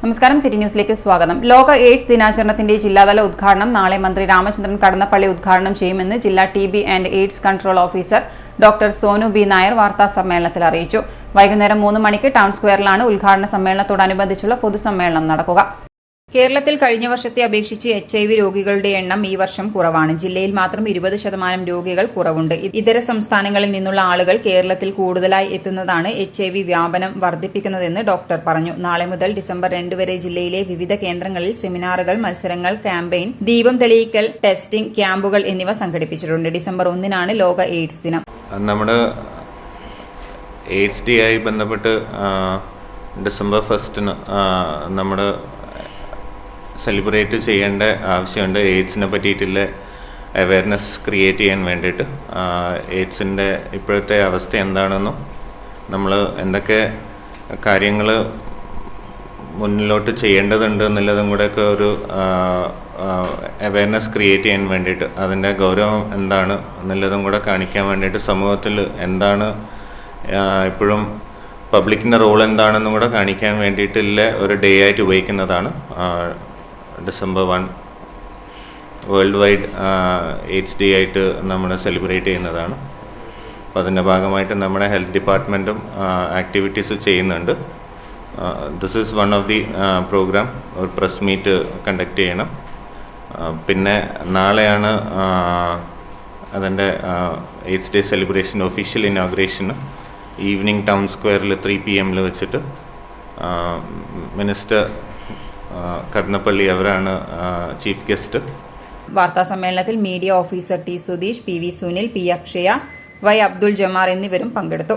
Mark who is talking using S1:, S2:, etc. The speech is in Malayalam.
S1: നമസ്കാരം, സിറ്റി ന്യൂസിലേക്ക് സ്വാഗതം. ലോക എയ്ഡ്സ് ദിനാചരണത്തിന്റെ ജില്ലാതല ഉദ്ഘാടനം നാളെ മന്ത്രി രാമചന്ദ്രൻ കടന്നപ്പള്ളി ഉദ്ഘാടനം ചെയ്യുമെന്ന് ജില്ലാ TB and AIDS control officer doctor Sonu B Nair വാർത്താസമ്മേളനത്തിൽ അറിയിച്ചു. വൈകുന്നേരം 3 മണിക്ക് ടൗൺ സ്ക്വയറിലാണ് ഉദ്ഘാടന സമ്മേളനത്തോടനുബന്ധിച്ചുള്ള പൊതുസമ്മേളനം നടക്കുക. കേരളത്തിൽ കഴിഞ്ഞ വർഷത്തെ അപേക്ഷിച്ച് HIV രോഗികളുടെ എണ്ണം ഈ വർഷം കുറവാണ്. ജില്ലയിൽ മാത്രം 20% രോഗികൾ കുറവുണ്ട്. ഇതര സംസ്ഥാനങ്ങളിൽ നിന്നുള്ള ആളുകൾ കേരളത്തിൽ കൂടുതലായി എത്തുന്നതാണ് HIV വ്യാപനം വർദ്ധിപ്പിക്കുന്നതെന്ന് ഡോക്ടർ പറഞ്ഞു. നാളെ മുതൽ ഡിസംബർ 2 വരെ ജില്ലയിലെ വിവിധ കേന്ദ്രങ്ങളിൽ സെമിനാറുകൾ, മത്സരങ്ങൾ, ക്യാമ്പയിൻ, ദീപം തെളിയിക്കൽ, ടെസ്റ്റിംഗ് ക്യാമ്പുകൾ എന്നിവ സംഘടിപ്പിച്ചിട്ടുണ്ട്. ഡിസംബർ 1-നാണ് ലോക എയ്ഡ്സ് ദിനം.
S2: നമ്മുടെ എയ്ഡ്സ് ഡേ ആയി ബന്ധപ്പെട്ട് ഡിസംബർ 1 നമ്മുടെ സെലിബ്രേറ്റ് ചെയ്യേണ്ട ആവശ്യമുണ്ട്. എയ്ഡ്സിനെ പറ്റിയിട്ടുള്ള അവയർനെസ് ക്രിയേറ്റ് ചെയ്യാൻ വേണ്ടിയിട്ട് എയ്ഡ്സിൻ്റെ ഇപ്പോഴത്തെ അവസ്ഥ എന്താണെന്നും നമ്മൾ എന്തൊക്കെ കാര്യങ്ങൾ മുന്നിലോട്ട് ചെയ്യേണ്ടതുണ്ട് എന്നുള്ളതും കൂടെയൊക്കെ ഒരു അവയർനെസ് ക്രിയേറ്റ് ചെയ്യാൻ വേണ്ടിയിട്ട്, അതിൻ്റെ ഗൗരവം എന്താണ് എന്നുള്ളതും കൂടെ കാണിക്കാൻ വേണ്ടിയിട്ട്, സമൂഹത്തിൽ എന്താണ് ഇപ്പോഴും പബ്ലിക്കിൻ്റെ റോൾ എന്താണെന്നും കൂടെ കാണിക്കാൻ വേണ്ടിയിട്ടുള്ള ഒരു ഡേ ആയിട്ട് ഉപയോഗിക്കുന്നതാണ് December 1 world wide AIDS day ആയിട്ട് നമ്മൾ സെലിബ്രേറ്റ് ചെയ്യുന്നതാണ്. അപ്പോൾ അതിൻ്റെ ഭാഗമായിട്ട് നമ്മുടെ ഹെൽത്ത് ഡിപ്പാർട്ട്മെൻറ്റും ആക്ടിവിറ്റീസ് ചെയ്യുന്നുണ്ട്. This is one of the programme. ഒരു പ്രസ് മീറ്റ് കണ്ടക്ട് ചെയ്യണം. പിന്നെ നാളെയാണ് അതിൻ്റെ എയ്ഡ്സ് ഡേ സെലിബ്രേഷൻ ഒഫീഷ്യൽ ഇനോഗ്രേഷന് ഈവനിങ് ടൗൺ സ്ക്വയറിൽ 3 PM വെച്ചിട്ട് മിനിസ്റ്റർ കടന്നപ്പള്ളി അവരാണ് ചീഫ് ഗസ്റ്റ്.
S1: വാർത്താ സമ്മേളനത്തിൽ media officer T. Sudheesh, PV Sunil, P. Akshaya, Y. Abdul Jamar എന്നിവരും പങ്കെടുത്തു.